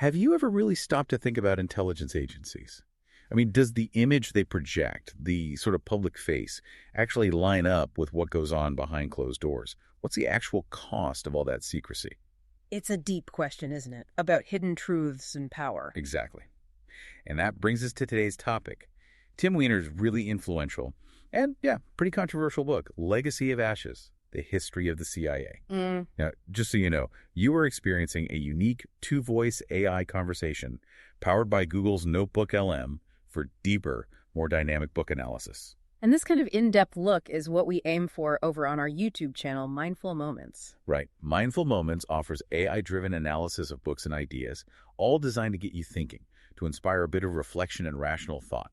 Have you ever really stopped to think about intelligence agencies? I mean, does the image they project, the sort of public face, actually line up with what goes on behind closed doors? What's the actual cost of all that secrecy? It's a deep question, isn't it? About hidden truths and power. Exactly. And that brings us to today's topic. Tim Weiner's really influential and, pretty controversial book, Legacy of Ashes, The History of the CIA. Now, just so you know, you are experiencing a unique two-voice AI conversation powered by Google's NotebookLM for deeper, more dynamic book analysis. And this kind of in-depth look is what we aim for over on our YouTube channel, Mindful Moments. Right. Mindful Moments offers AI-driven analysis of books and ideas, all designed to get you thinking, to inspire a bit of reflection and rational thought.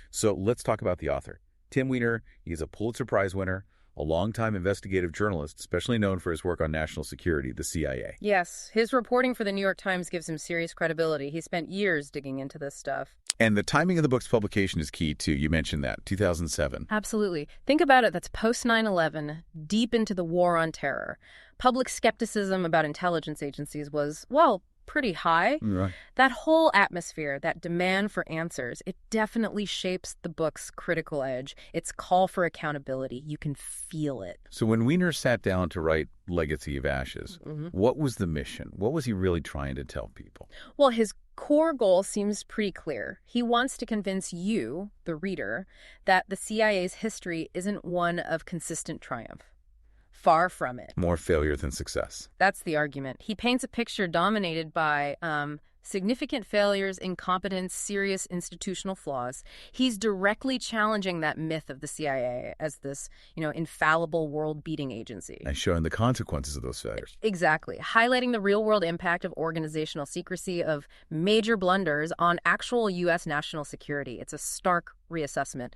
So let's talk about the author. Tim Weiner, he's a Pulitzer Prize winner, a longtime investigative journalist, especially known for his work on national security, the CIA. Yes, his reporting for the New York Times gives him serious credibility. He spent years digging into this stuff. And the timing of the book's publication is key, too. You mentioned that, 2007. Absolutely. Think about it, that's post 9/11, deep into the war on terror. Public skepticism about intelligence agencies was, well, pretty high. Right. That whole atmosphere, that demand for answers, it definitely shapes the book's critical edge, its call for accountability. You can feel it. So when Weiner sat down to write Legacy of Ashes, what was the mission? What was he really trying to tell people? Well, his core goal seems pretty clear. He wants to convince you, the reader, that the CIA's history isn't one of consistent triumph. Far from it. More failure than success. That's the argument. He paints a picture dominated by significant failures, incompetence, serious institutional flaws. He's directly challenging that myth of the CIA as this, infallible world-beating agency. And showing the consequences of those failures. Exactly. Highlighting the real-world impact of organizational secrecy, of major blunders on actual U.S. national security. It's a stark reassessment.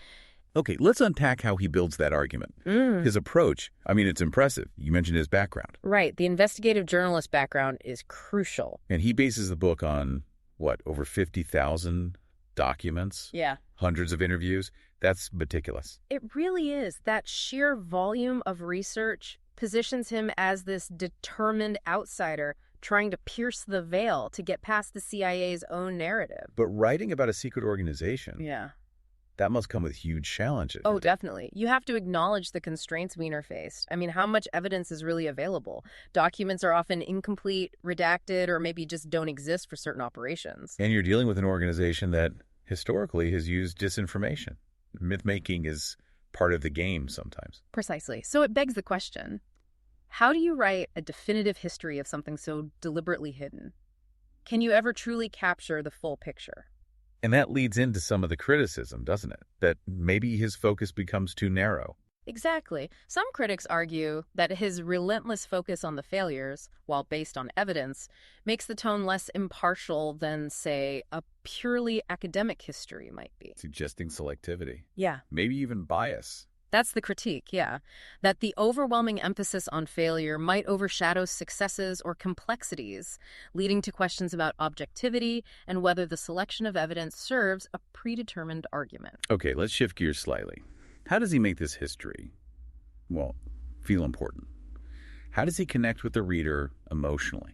Okay, let's unpack how he builds that argument. His approach, it's impressive. You mentioned his background. Right. The investigative journalist background is crucial. And he bases the book on, over 50,000 documents? Yeah. Hundreds of interviews? That's meticulous. It really is. That sheer volume of research positions him as this determined outsider trying to pierce the veil to get past the CIA's own narrative. But writing about a secret organization... Yeah. That must come with huge challenges. Oh, definitely. You have to acknowledge the constraints Weiner faced. How much evidence is really available? Documents are often incomplete, redacted, or maybe just don't exist for certain operations. And you're dealing with an organization that historically has used disinformation. Myth-making is part of the game sometimes. Precisely. So it begs the question, how do you write a definitive history of something so deliberately hidden? Can you ever truly capture the full picture? And that leads into some of the criticism, doesn't it? That maybe his focus becomes too narrow. Exactly. Some critics argue that his relentless focus on the failures, while based on evidence, makes the tone less impartial than, say, a purely academic history might be. Suggesting selectivity. Yeah. Maybe even bias. That's the critique, yeah. That the overwhelming emphasis on failure might overshadow successes or complexities, leading to questions about objectivity and whether the selection of evidence serves a predetermined argument. Okay, let's shift gears slightly. How does he make this history, feel important? How does he connect with the reader emotionally?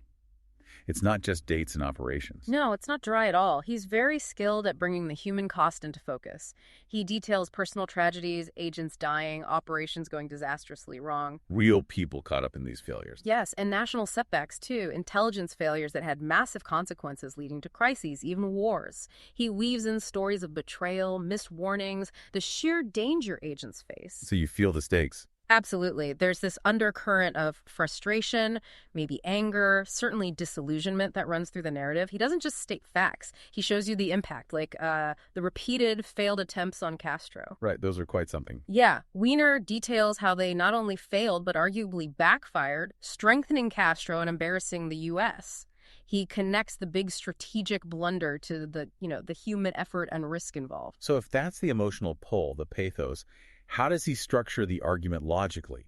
It's not just dates and operations. No, it's not dry at all. He's very skilled at bringing the human cost into focus. He details personal tragedies, agents dying, operations going disastrously wrong. Real people caught up in these failures. Yes, and national setbacks, too. Intelligence failures that had massive consequences leading to crises, even wars. He weaves in stories of betrayal, missed warnings, the sheer danger agents face. So you feel the stakes. Absolutely. There's this undercurrent of frustration, maybe anger, certainly disillusionment that runs through the narrative. He doesn't just state facts. He shows you the impact, like the repeated failed attempts on Castro. Right. Those are quite something. Yeah. Weiner details how they not only failed, but arguably backfired, strengthening Castro and embarrassing the U.S. He connects the big strategic blunder to the human effort and risk involved. So if that's the emotional pull, the pathos, how does he structure the argument logically,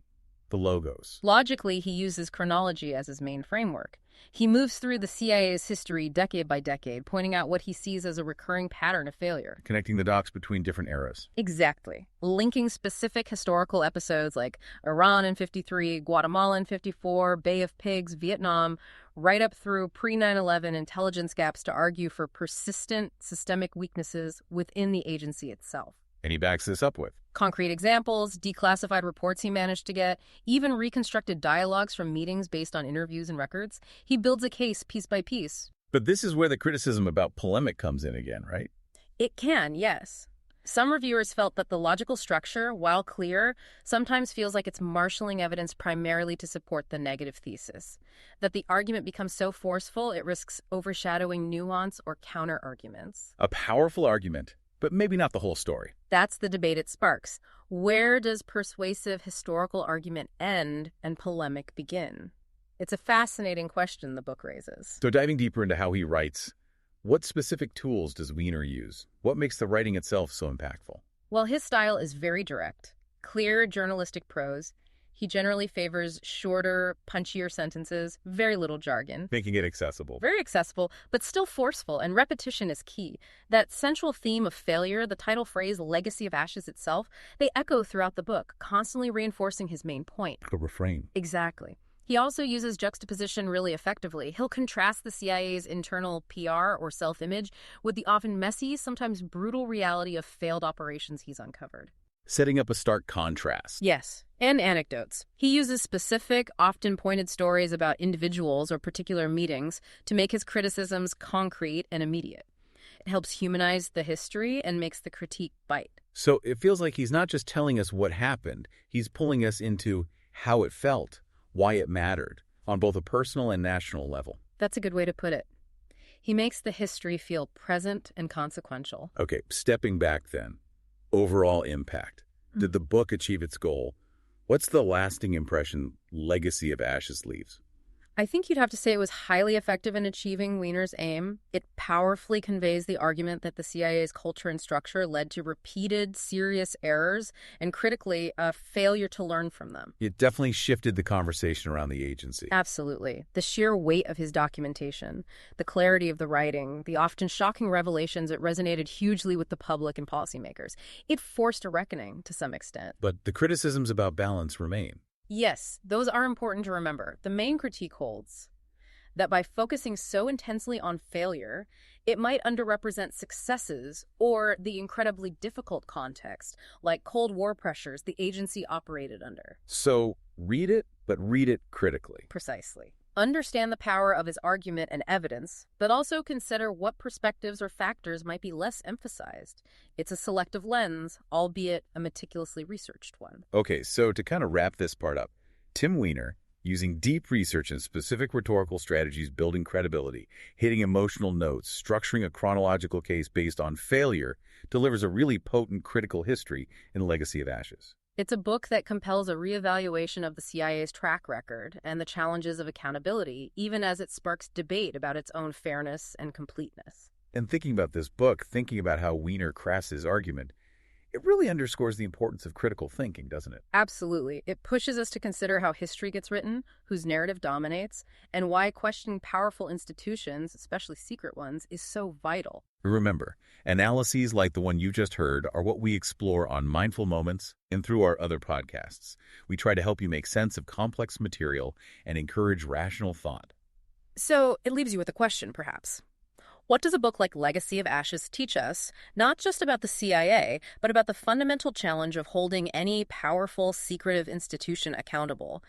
the logos? Logically, he uses chronology as his main framework. He moves through the CIA's history decade by decade, pointing out what he sees as a recurring pattern of failure. Connecting the dots between different eras. Exactly. Linking specific historical episodes like Iran in 53, Guatemala in 54, Bay of Pigs, Vietnam, right up through pre-9/11 intelligence gaps to argue for persistent systemic weaknesses within the agency itself. And he backs this up with Concrete examples, declassified reports he managed to get, even reconstructed dialogues from meetings based on interviews and records. He builds a case piece by piece. But this is where the criticism about polemic comes in again, right? It can, yes. Some reviewers felt that the logical structure, while clear, sometimes feels like it's marshaling evidence primarily to support the negative thesis. That the argument becomes so forceful, it risks overshadowing nuance or counter-arguments. A powerful argument, but maybe not the whole story. That's the debate it sparks. Where does persuasive historical argument end and polemic begin? It's a fascinating question the book raises. So diving deeper into how he writes, what specific tools does Weiner use? What makes the writing itself so impactful? Well, his style is very direct, clear journalistic prose. He generally favors shorter, punchier sentences, very little jargon. Making it accessible. Very accessible, but still forceful, and repetition is key. That central theme of failure, the title phrase legacy of ashes itself, they echo throughout the book, constantly reinforcing his main point. A refrain. Exactly. He also uses juxtaposition really effectively. He'll contrast the CIA's internal PR or self-image with the often messy, sometimes brutal reality of failed operations he's uncovered. Setting up a stark contrast. Yes, and anecdotes. He uses specific, often pointed stories about individuals or particular meetings to make his criticisms concrete and immediate. It helps humanize the history and makes the critique bite. So it feels like he's not just telling us what happened, he's pulling us into how it felt, why it mattered, on both a personal and national level. That's a good way to put it. He makes the history feel present and consequential. Okay, stepping back then. Overall impact. Did the book achieve its goal? What's the lasting impression Legacy of Ashes leaves? I think you'd have to say it was highly effective in achieving Weiner's aim. It powerfully conveys the argument that the CIA's culture and structure led to repeated, serious errors and, critically, a failure to learn from them. It definitely shifted the conversation around the agency. Absolutely. The sheer weight of his documentation, the clarity of the writing, the often shocking revelations, it resonated hugely with the public and policymakers. It forced a reckoning to some extent. But the criticisms about balance remain. Yes, those are important to remember. The main critique holds that by focusing so intensely on failure, it might underrepresent successes or the incredibly difficult context, like Cold War pressures the agency operated under. So read it, but read it critically. Precisely. Understand the power of his argument and evidence, but also consider what perspectives or factors might be less emphasized. It's a selective lens, albeit a meticulously researched one. Okay, so to kind of wrap this part up, Tim Weiner, using deep research and specific rhetorical strategies, building credibility, hitting emotional notes, structuring a chronological case based on failure, delivers a really potent critical history in Legacy of Ashes. It's a book that compels a reevaluation of the CIA's track record and the challenges of accountability, even as it sparks debate about its own fairness and completeness. And thinking about this book, thinking about how Weiner crafts his argument, it really underscores the importance of critical thinking, doesn't it? Absolutely. It pushes us to consider how history gets written, whose narrative dominates, and why questioning powerful institutions, especially secret ones, is so vital. Remember, analyses like the one you just heard are what we explore on Mindful Moments and through our other podcasts. We try to help you make sense of complex material and encourage rational thought. So it leaves you with a question, perhaps. What does a book like Legacy of Ashes teach us, not just about the CIA, but about the fundamental challenge of holding any powerful, secretive institution accountable?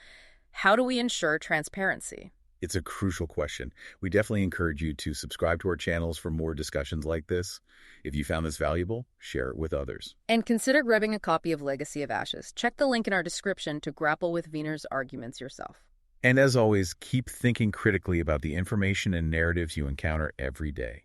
How do we ensure transparency? It's a crucial question. We definitely encourage you to subscribe to our channels for more discussions like this. If you found this valuable, share it with others. And consider grabbing a copy of Legacy of Ashes. Check the link in our description to grapple with Weiner's arguments yourself. And as always, keep thinking critically about the information and narratives you encounter every day.